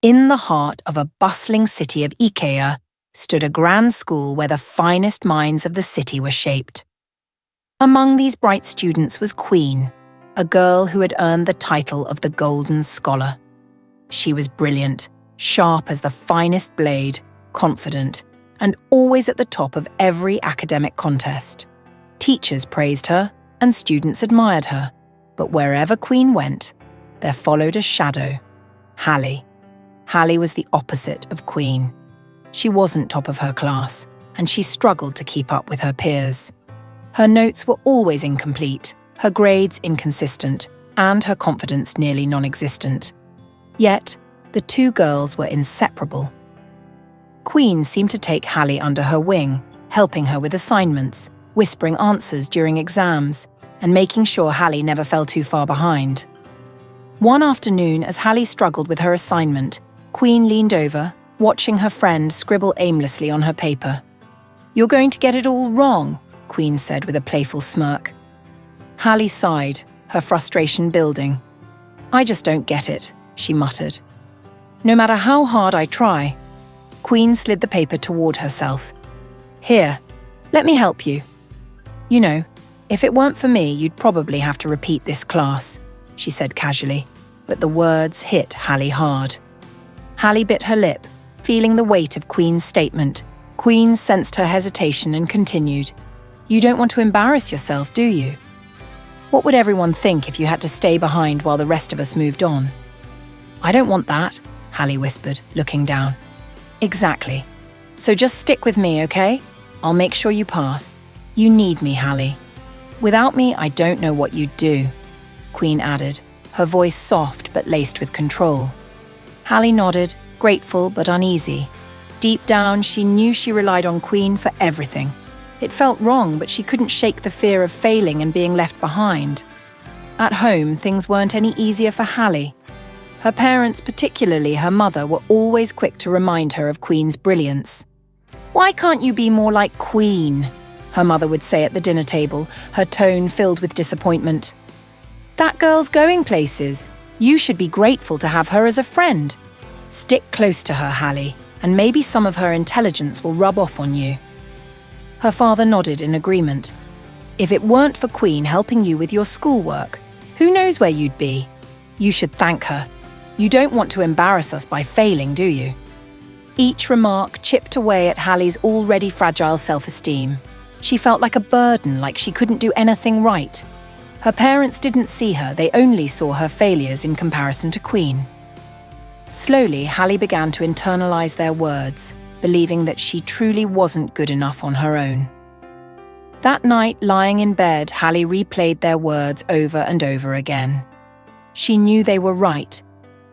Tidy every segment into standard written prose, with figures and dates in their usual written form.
In the heart of a bustling city of Ikea stood a grand school where the finest minds of the city were shaped. Among these bright students was Queen, a girl who had earned the title of the Golden Scholar. She was brilliant, sharp as the finest blade, confident, and always at the top of every academic contest. Teachers praised her, and students admired her, but wherever Queen went, there followed a shadow, Hallie. Hallie was the opposite of Queen. She wasn't top of her class, and she struggled to keep up with her peers. Her notes were always incomplete, her grades inconsistent, and her confidence nearly non-existent. Yet, the two girls were inseparable. Queen seemed to take Hallie under her wing, helping her with assignments, whispering answers during exams, and making sure Hallie never fell too far behind. One afternoon, as Hallie struggled with her assignment, Queen leaned over, watching her friend scribble aimlessly on her paper. "You're going to get it all wrong," Queen said with a playful smirk. Hallie sighed, her frustration building. "I just don't get it," she muttered. "No matter how hard I try." Queen slid the paper toward herself. "Here, let me help you. You know, if it weren't for me, you'd probably have to repeat this class," she said casually, but the words hit Hallie hard. Hallie bit her lip, feeling the weight of Queen's statement. Queen sensed her hesitation and continued, "You don't want to embarrass yourself, do you? What would everyone think if you had to stay behind while the rest of us moved on?" "I don't want that," Hallie whispered, looking down. "Exactly. So just stick with me, okay? I'll make sure you pass. You need me, Hallie. Without me, I don't know what you'd do," Queen added, her voice soft but laced with control. Hallie nodded, grateful but uneasy. Deep down, she knew she relied on Queen for everything. It felt wrong, but she couldn't shake the fear of failing and being left behind. At home, things weren't any easier for Hallie. Her parents, particularly her mother, were always quick to remind her of Queen's brilliance. "Why can't you be more like Queen?" her mother would say at the dinner table, her tone filled with disappointment. "That girl's going places. You should be grateful to have her as a friend. Stick close to her, Hallie, and maybe some of her intelligence will rub off on you." Her father nodded in agreement. "If it weren't for Queen helping you with your schoolwork, who knows where you'd be? You should thank her. You don't want to embarrass us by failing, do you?" Each remark chipped away at Hallie's already fragile self-esteem. She felt like a burden, like she couldn't do anything right. Her parents didn't see her, they only saw her failures in comparison to Queen. Slowly, Hallie began to internalize their words, believing that she truly wasn't good enough on her own. That night, lying in bed, Hallie replayed their words over and over again. She knew they were right.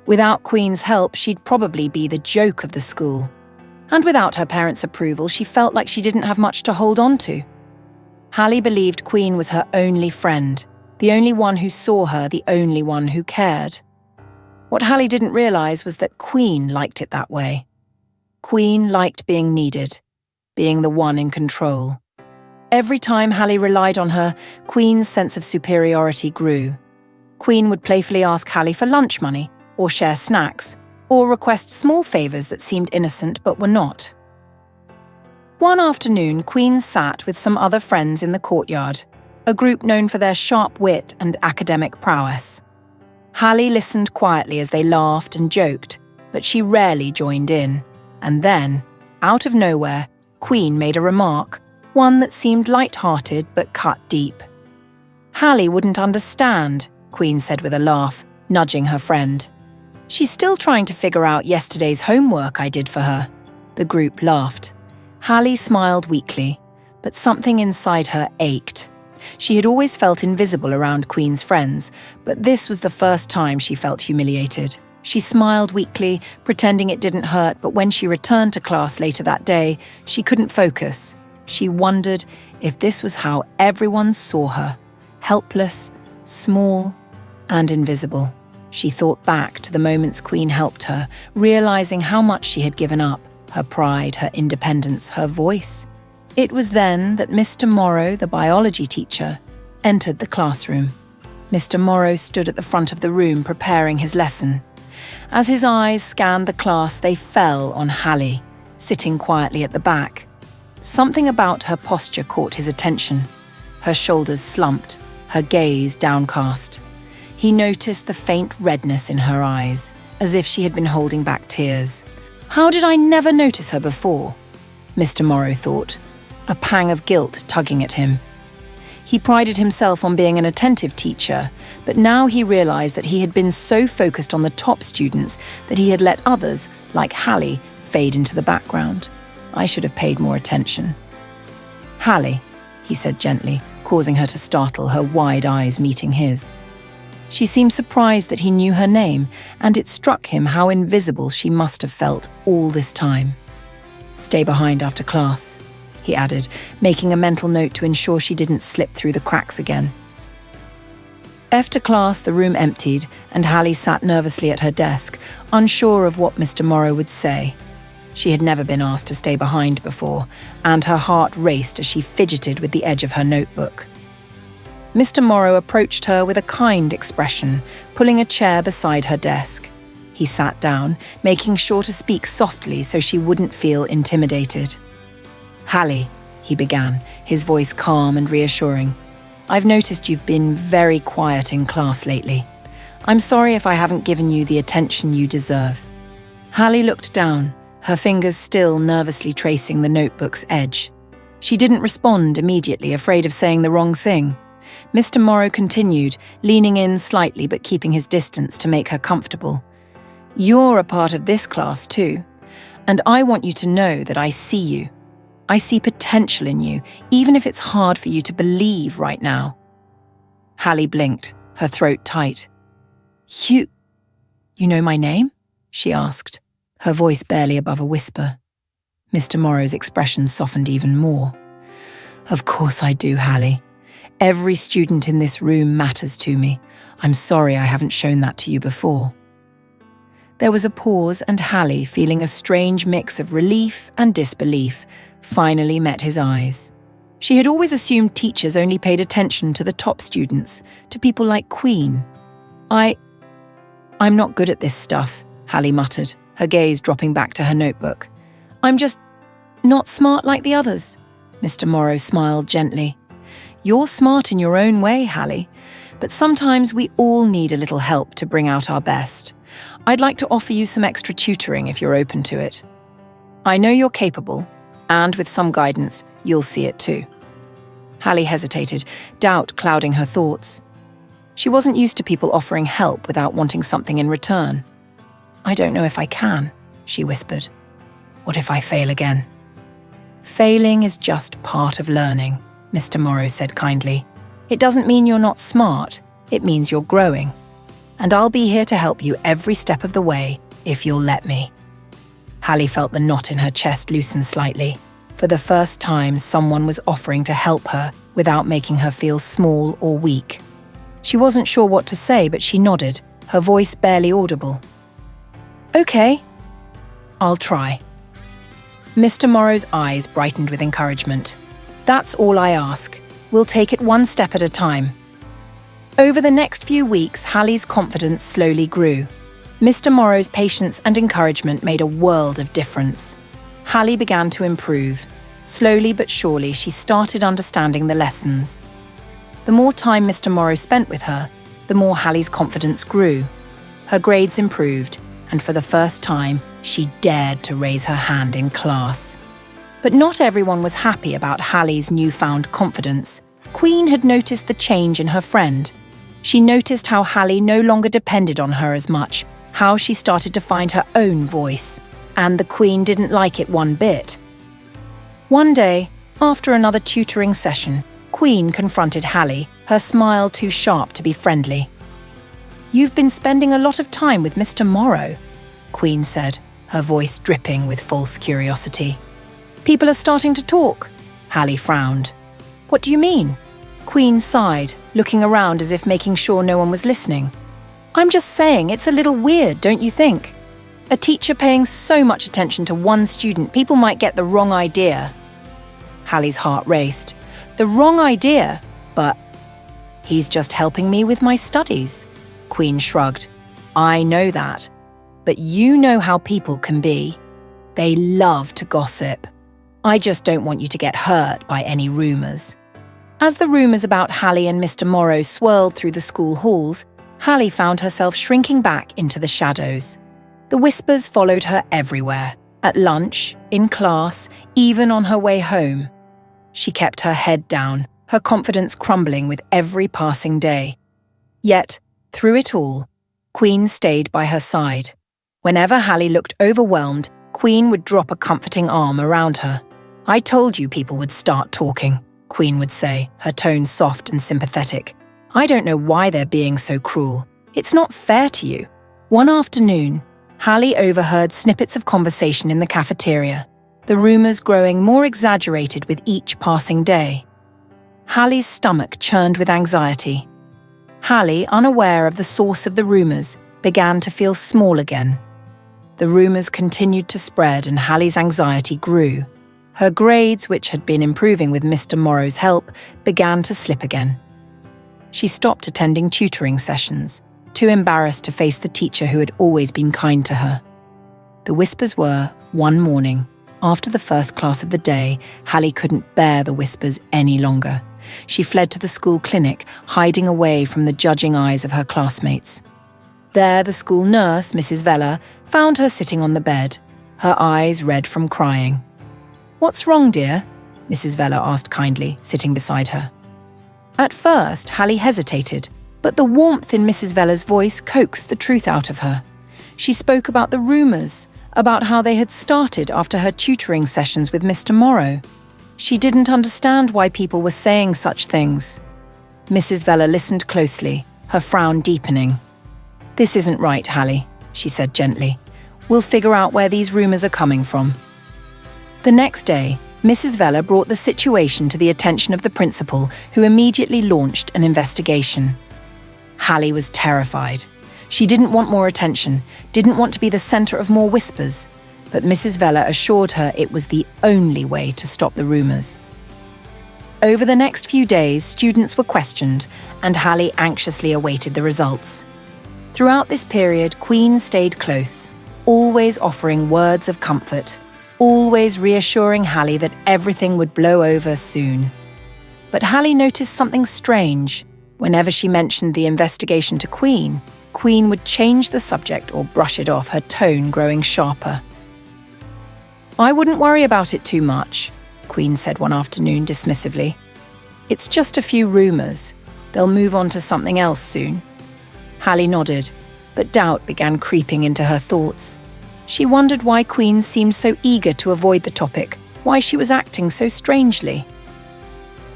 Without Queen's help, she'd probably be the joke of the school. And without her parents' approval, she felt like she didn't have much to hold on to. Hallie believed Queen was her only friend, the only one who saw her, the only one who cared. What Hallie didn't realize was that Queen liked it that way. Queen liked being needed, being the one in control. Every time Hallie relied on her, Queen's sense of superiority grew. Queen would playfully ask Hallie for lunch money, or share snacks, or request small favors that seemed innocent but were not. One afternoon, Queen sat with some other friends in the courtyard, a group known for their sharp wit and academic prowess. Hallie listened quietly as they laughed and joked, but she rarely joined in. And then, out of nowhere, Queen made a remark, one that seemed light-hearted but cut deep. "Hallie wouldn't understand," Queen said with a laugh, nudging her friend. "She's still trying to figure out yesterday's homework I did for her." The group laughed. Hallie smiled weakly, but something inside her ached. She had always felt invisible around Queen's friends, but this was the first time she felt humiliated. She smiled weakly, pretending it didn't hurt, but when she returned to class later that day, she couldn't focus. She wondered if this was how everyone saw her, helpless, small, and invisible. She thought back to the moments Queen helped her, realizing how much she had given up, her pride, her independence, her voice. It was then that Mr. Morrow, the biology teacher, entered the classroom. Mr. Morrow stood at the front of the room preparing his lesson. As his eyes scanned the class, they fell on Hallie, sitting quietly at the back. Something about her posture caught his attention. Her shoulders slumped, her gaze downcast. He noticed the faint redness in her eyes, as if she had been holding back tears. How did I never notice her before? Mr. Morrow thought, a pang of guilt tugging at him. He prided himself on being an attentive teacher, but now he realized that he had been so focused on the top students that he had let others, like Hallie, fade into the background. I should have paid more attention. "Hallie," he said gently, causing her to startle, her wide eyes meeting his. She seemed surprised that he knew her name, and it struck him how invisible she must have felt all this time. "Stay behind after class," he added, making a mental note to ensure she didn't slip through the cracks again. After class, the room emptied, and Hallie sat nervously at her desk, unsure of what Mr. Morrow would say. She had never been asked to stay behind before, and her heart raced as she fidgeted with the edge of her notebook. Mr. Morrow approached her with a kind expression, pulling a chair beside her desk. He sat down, making sure to speak softly so she wouldn't feel intimidated. "Hallie," he began, his voice calm and reassuring, "I've noticed you've been very quiet in class lately. I'm sorry if I haven't given you the attention you deserve." Hallie looked down, her fingers still nervously tracing the notebook's edge. She didn't respond immediately, afraid of saying the wrong thing. Mr. Morrow continued, leaning in slightly but keeping his distance to make her comfortable. "You're a part of this class too, and I want you to know that I see you. I see potential in you, even if it's hard for you to believe right now." Hallie blinked, her throat tight. You know my name?" she asked, her voice barely above a whisper. Mr. Morrow's expression softened even more. "Of course I do, Hallie. Every student in this room matters to me. I'm sorry I haven't shown that to you before." There was a pause, and Hallie, feeling a strange mix of relief and disbelief, finally met his eyes. She had always assumed teachers only paid attention to the top students, to people like Queen. I'm not good at this stuff," Hallie muttered, her gaze dropping back to her notebook. "I'm just not smart like the others." Mr. Morrow smiled gently. "You're smart in your own way, Hallie, but sometimes we all need a little help to bring out our best. I'd like to offer you some extra tutoring if you're open to it. I know you're capable, and with some guidance, you'll see it too." Hallie hesitated, doubt clouding her thoughts. She wasn't used to people offering help without wanting something in return. "I don't know if I can," she whispered. "What if I fail again?" "Failing is just part of learning," Mr. Morrow said kindly. "It doesn't mean you're not smart, it means you're growing. And I'll be here to help you every step of the way, if you'll let me." Hallie felt the knot in her chest loosen slightly. For the first time, someone was offering to help her without making her feel small or weak. She wasn't sure what to say, but she nodded, her voice barely audible. "Okay, I'll try." Mr. Morrow's eyes brightened with encouragement. "That's all I ask. We'll take it one step at a time." Over the next few weeks, Hallie's confidence slowly grew. Mr. Morrow's patience and encouragement made a world of difference. Hallie began to improve. Slowly but surely, she started understanding the lessons. The more time Mr. Morrow spent with her, the more Hallie's confidence grew. Her grades improved, and for the first time, she dared to raise her hand in class. But not everyone was happy about Hallie's newfound confidence. Queen had noticed the change in her friend. She noticed how Hallie no longer depended on her as much, how she started to find her own voice, and the Queen didn't like it one bit. One day, after another tutoring session, Queen confronted Hallie, her smile too sharp to be friendly. "You've been spending a lot of time with Mr. Morrow," Queen said, her voice dripping with false curiosity. "People are starting to talk." Hallie frowned. "What do you mean?" Queen sighed, looking around as if making sure no one was listening. "I'm just saying it's a little weird, don't you think? A teacher paying so much attention to one student, people might get the wrong idea." Hallie's heart raced. "The wrong idea? But he's just helping me with my studies." Queen shrugged. "I know that. but you know how people can be. They love to gossip. I just don't want you to get hurt by any rumours." As the rumours about Hallie and Mr. Morrow swirled through the school halls, Hallie found herself shrinking back into the shadows. The whispers followed her everywhere, at lunch, in class, even on her way home. She kept her head down, her confidence crumbling with every passing day. Yet, through it all, Queen stayed by her side. Whenever Hallie looked overwhelmed, Queen would drop a comforting arm around her. "I told you people would start talking," Queen would say, her tone soft and sympathetic. "I don't know why they're being so cruel. It's not fair to you." One afternoon, Hallie overheard snippets of conversation in the cafeteria, the rumours growing more exaggerated with each passing day. Hallie's stomach churned with anxiety. Hallie, unaware of the source of the rumours, began to feel small again. The rumours continued to spread and Hallie's anxiety grew. Her grades, which had been improving with Mr. Morrow's help, began to slip again. She stopped attending tutoring sessions, too embarrassed to face the teacher who had always been kind to her. The whispers were, one morning, after the first class of the day, Hallie couldn't bear the whispers any longer. She fled to the school clinic, hiding away from the judging eyes of her classmates. There, the school nurse, Mrs. Vella, found her sitting on the bed, her eyes red from crying. "What's wrong, dear?" Mrs. Vella asked kindly, sitting beside her. At first, Hallie hesitated, but the warmth in Mrs. Vella's voice coaxed the truth out of her. She spoke about the rumours, about how they had started after her tutoring sessions with Mr. Morrow. She didn't understand why people were saying such things. Mrs. Vella listened closely, her frown deepening. "This isn't right, Hallie," she said gently. "We'll figure out where these rumours are coming from." The next day, Mrs. Vella brought the situation to the attention of the principal, who immediately launched an investigation. Hallie was terrified. She didn't want more attention, didn't want to be the centre of more whispers, but Mrs. Vella assured her it was the only way to stop the rumours. Over the next few days, students were questioned, and Hallie anxiously awaited the results. Throughout this period, Queen stayed close, always offering words of comfort, always reassuring Hallie that everything would blow over soon. But Hallie noticed something strange. Whenever she mentioned the investigation to Queen, Queen would change the subject or brush it off, her tone growing sharper. "I wouldn't worry about it too much," Queen said one afternoon dismissively. "It's just a few rumours. They'll move on to something else soon." Hallie nodded, but doubt began creeping into her thoughts. She wondered why Queen seemed so eager to avoid the topic, why she was acting so strangely.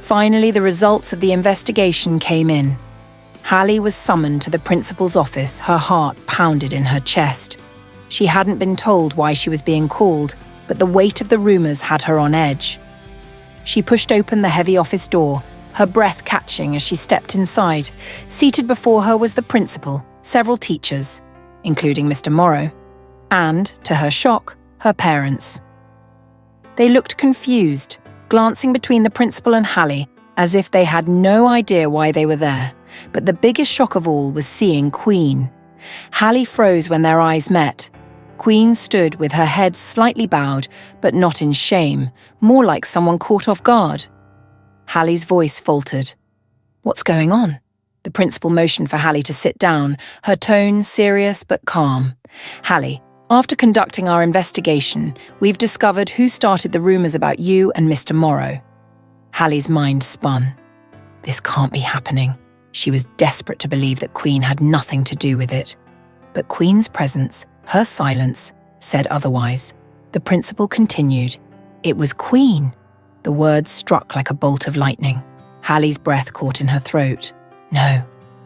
Finally, the results of the investigation came in. Hallie was summoned to the principal's office, her heart pounded in her chest. She hadn't been told why she was being called, but the weight of the rumours had her on edge. She pushed open the heavy office door, her breath catching as she stepped inside. Seated before her was the principal, several teachers, including Mr. Morrow, and, to her shock, her parents. They looked confused, glancing between the principal and Hallie, as if they had no idea why they were there. But the biggest shock of all was seeing Queen. Hallie froze when their eyes met. Queen stood with her head slightly bowed, but not in shame, more like someone caught off guard. Hallie's voice faltered. "What's going on?" The principal motioned for Hallie to sit down, her tone serious but calm. "Hallie, after conducting our investigation, we've discovered who started the rumours about you and Mr. Morrow." Hallie's mind spun. This can't be happening. She was desperate to believe that Queen had nothing to do with it. But Queen's presence, her silence, said otherwise. The principal continued. "It was Queen." The words struck like a bolt of lightning. Hallie's breath caught in her throat. "No,"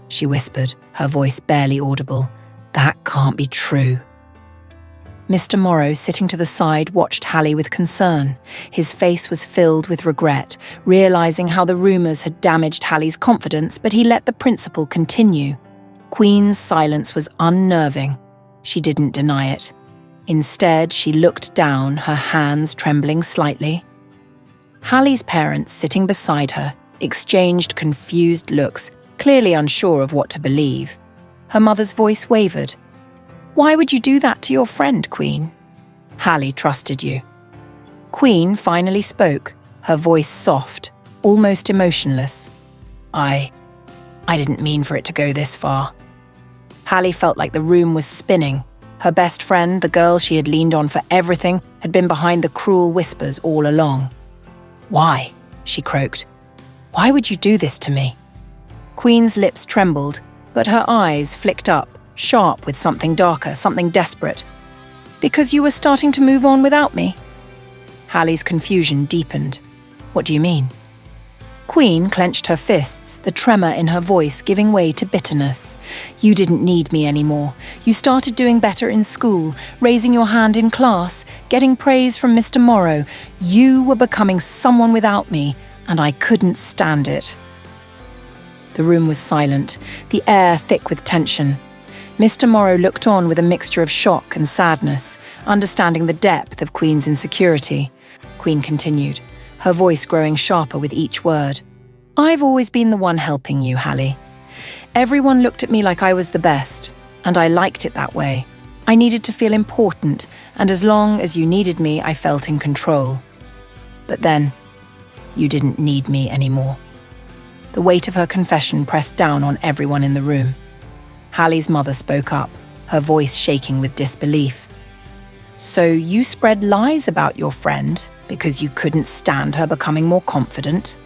she whispered, her voice barely audible. "That can't be true." Mr. Morrow, sitting to the side, watched Hallie with concern. His face was filled with regret, realising how the rumours had damaged Hallie's confidence, but he let the principal continue. Queen's silence was unnerving. She didn't deny it. Instead, she looked down, her hands trembling slightly. Hallie's parents, sitting beside her, exchanged confused looks, clearly unsure of what to believe. Her mother's voice wavered. Why would you do that to your friend, Queen? Hallie trusted you. Queen finally spoke, her voice soft, almost emotionless. I didn't mean for it to go this far. Hallie felt like the room was spinning. Her best friend, the girl she had leaned on for everything, had been behind the cruel whispers all along. Why? She croaked. Why would you do this to me? Queen's lips trembled, but her eyes flicked up, sharp with something darker, something desperate. Because you were starting to move on without me? Hallie's confusion deepened. What do you mean? Queen clenched her fists, the tremor in her voice giving way to bitterness. You didn't need me anymore. You started doing better in school, raising your hand in class, getting praise from Mr. Morrow. You were becoming someone without me, and I couldn't stand it. The room was silent, the air thick with tension. Mr. Morrow looked on with a mixture of shock and sadness, understanding the depth of Queen's insecurity. Queen continued, her voice growing sharper with each word. I've always been the one helping you, Hallie. Everyone looked at me like I was the best, and I liked it that way. I needed to feel important, and as long as you needed me, I felt in control. But then, you didn't need me anymore. The weight of her confession pressed down on everyone in the room. Hallie's mother spoke up, her voice shaking with disbelief. So you spread lies about your friend because you couldn't stand her becoming more confident?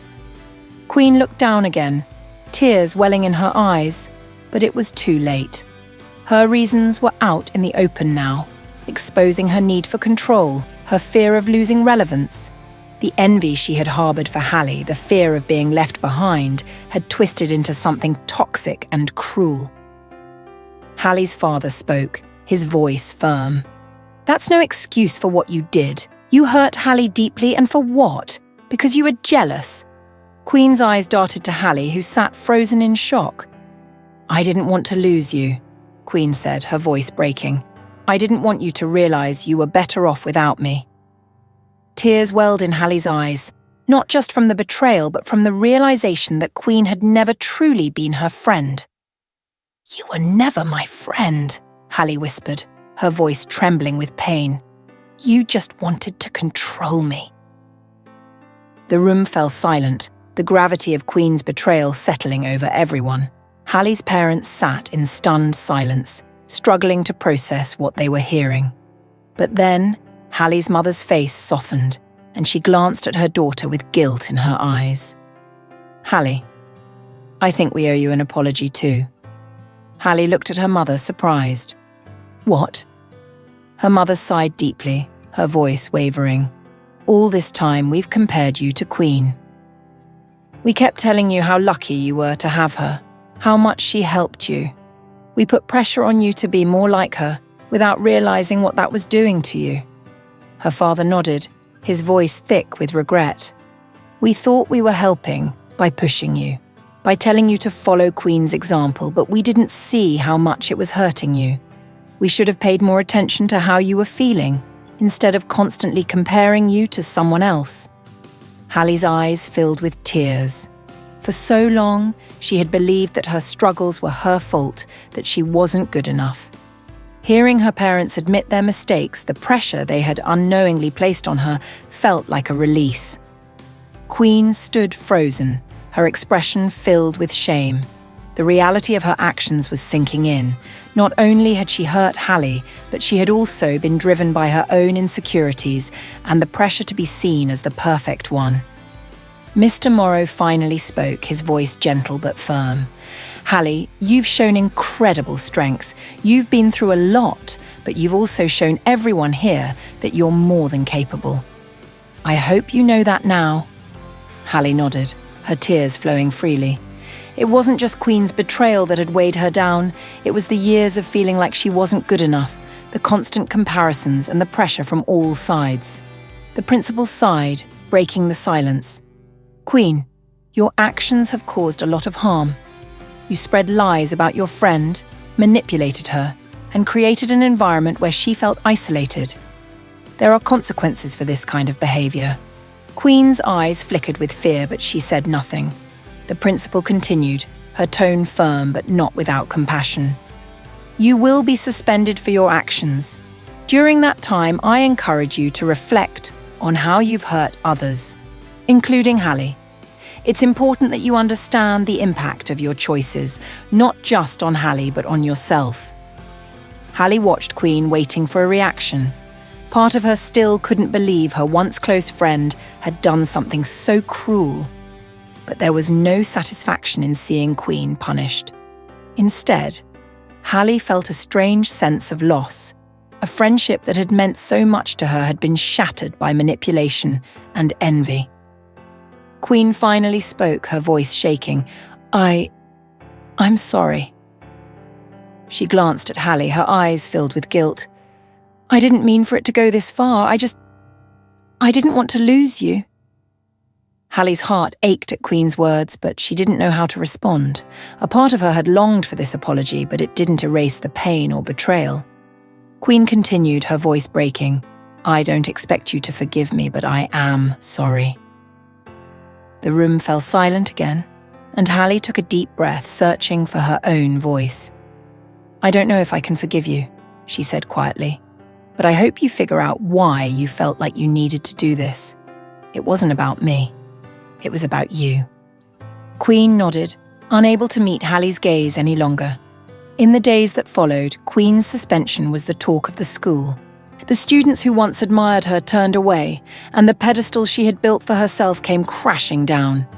Queen looked down again, tears welling in her eyes, but it was too late. Her reasons were out in the open now, exposing her need for control, her fear of losing relevance. The envy she had harbored for Hallie, the fear of being left behind, had twisted into something toxic and cruel. Hallie's father spoke, his voice firm. That's no excuse for what you did. You hurt Hallie deeply, and for what? Because you were jealous. Queen's eyes darted to Hallie, who sat frozen in shock. I didn't want to lose you, Queen said, her voice breaking. I didn't want you to realize you were better off without me. Tears welled in Hallie's eyes, not just from the betrayal, but from the realization that Queen had never truly been her friend. You were never my friend, Hallie whispered, her voice trembling with pain. You just wanted to control me. The room fell silent, the gravity of Queen's betrayal settling over everyone. Hallie's parents sat in stunned silence, struggling to process what they were hearing. But then, Hallie's mother's face softened, and she glanced at her daughter with guilt in her eyes. Hallie, I think we owe you an apology too. Hallie looked at her mother, surprised. What? Her mother sighed deeply, her voice wavering. All this time we've compared you to Queen. We kept telling you how lucky you were to have her, how much she helped you. We put pressure on you to be more like her, without realizing what that was doing to you. Her father nodded, his voice thick with regret. We thought we were helping by pushing you, by telling you to follow Queen's example, but we didn't see how much it was hurting you. We should have paid more attention to how you were feeling, instead of constantly comparing you to someone else. Hallie's eyes filled with tears. For so long, she had believed that her struggles were her fault, that she wasn't good enough. Hearing her parents admit their mistakes, the pressure they had unknowingly placed on her felt like a release. Queen stood frozen, her expression filled with shame. The reality of her actions was sinking in. Not only had she hurt Hallie, but she had also been driven by her own insecurities and the pressure to be seen as the perfect one. Mr. Morrow finally spoke, his voice gentle but firm. Hallie, you've shown incredible strength. You've been through a lot, but you've also shown everyone here that you're more than capable. I hope you know that now. Hallie nodded, her tears flowing freely. It wasn't just Queen's betrayal that had weighed her down. It was the years of feeling like she wasn't good enough, the constant comparisons and the pressure from all sides. The principal sighed, breaking the silence. Queen, your actions have caused a lot of harm. You spread lies about your friend, manipulated her, and created an environment where she felt isolated. There are consequences for this kind of behavior. Queen's eyes flickered with fear, but she said nothing. The principal continued, her tone firm but not without compassion. You will be suspended for your actions. During that time, I encourage you to reflect on how you've hurt others, including Hallie. It's important that you understand the impact of your choices, not just on Hallie, but on yourself. Hallie watched Queen, waiting for a reaction. Part of her still couldn't believe her once close friend had done something so cruel. But there was no satisfaction in seeing Queen punished. Instead, Hallie felt a strange sense of loss. A friendship that had meant so much to her had been shattered by manipulation and envy. Queen finally spoke, her voice shaking. I'm sorry. She glanced at Hallie, her eyes filled with guilt. I didn't mean for it to go this far. I didn't want to lose you. Hallie's heart ached at Queen's words, but she didn't know how to respond. A part of her had longed for this apology, but it didn't erase the pain or betrayal. Queen continued, her voice breaking. I don't expect you to forgive me, but I am sorry. The room fell silent again, and Hallie took a deep breath, searching for her own voice. I don't know if I can forgive you, she said quietly, but I hope you figure out why you felt like you needed to do this. It wasn't about me. It was about you. Queen nodded, unable to meet Hallie's gaze any longer. In the days that followed, Queen's suspension was the talk of the school. The students who once admired her turned away, and the pedestal she had built for herself came crashing down.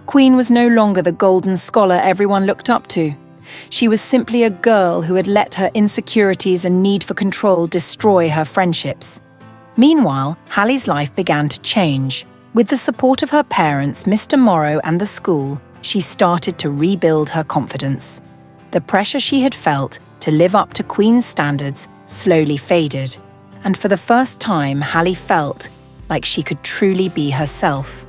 Queen was no longer the golden scholar everyone looked up to. She was simply a girl who had let her insecurities and need for control destroy her friendships. Meanwhile, Hallie's life began to change. With the support of her parents, Mr. Morrow, and the school, she started to rebuild her confidence. The pressure she had felt to live up to Queen's standards slowly faded, and for the first time, Hallie felt like she could truly be herself.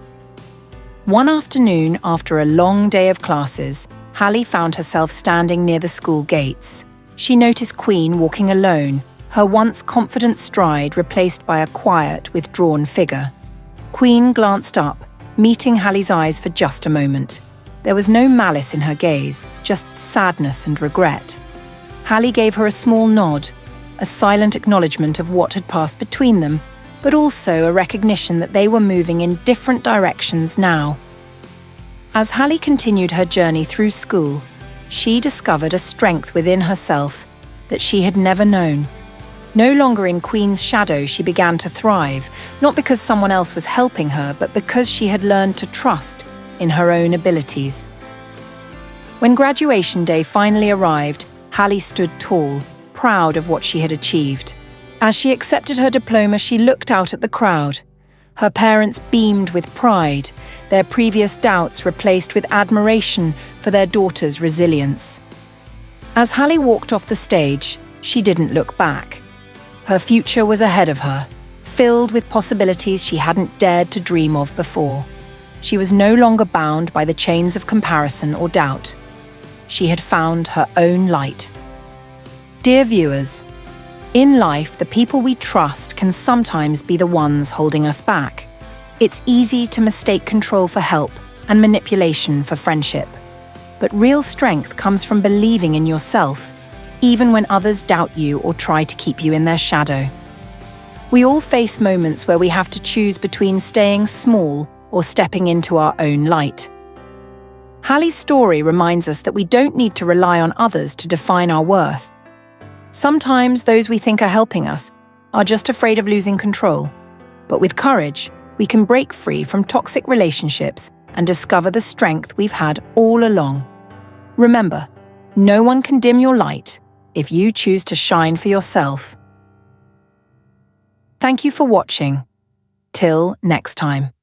One afternoon, after a long day of classes, Hallie found herself standing near the school gates. She noticed Queen walking alone, her once confident stride replaced by a quiet, withdrawn figure. Queen glanced up, meeting Hallie's eyes for just a moment. There was no malice in her gaze, just sadness and regret. Hallie gave her a small nod, a silent acknowledgement of what had passed between them, but also a recognition that they were moving in different directions now. As Hallie continued her journey through school, she discovered a strength within herself that she had never known. No longer in Queen's shadow, she began to thrive, not because someone else was helping her, but because she had learned to trust in her own abilities. When graduation day finally arrived, Hallie stood tall, proud of what she had achieved. As she accepted her diploma, she looked out at the crowd. Her parents beamed with pride, their previous doubts replaced with admiration for their daughter's resilience. As Hallie walked off the stage, she didn't look back. Her future was ahead of her, filled with possibilities she hadn't dared to dream of before. She was no longer bound by the chains of comparison or doubt. She had found her own light. Dear viewers, in life, the people we trust can sometimes be the ones holding us back. It's easy to mistake control for help and manipulation for friendship. But real strength comes from believing in yourself, even when others doubt you or try to keep you in their shadow. We all face moments where we have to choose between staying small or stepping into our own light. Hallie's story reminds us that we don't need to rely on others to define our worth. Sometimes those we think are helping us are just afraid of losing control. But with courage, we can break free from toxic relationships and discover the strength we've had all along. Remember, no one can dim your light if you choose to shine for yourself. Thank you for watching. Till next time.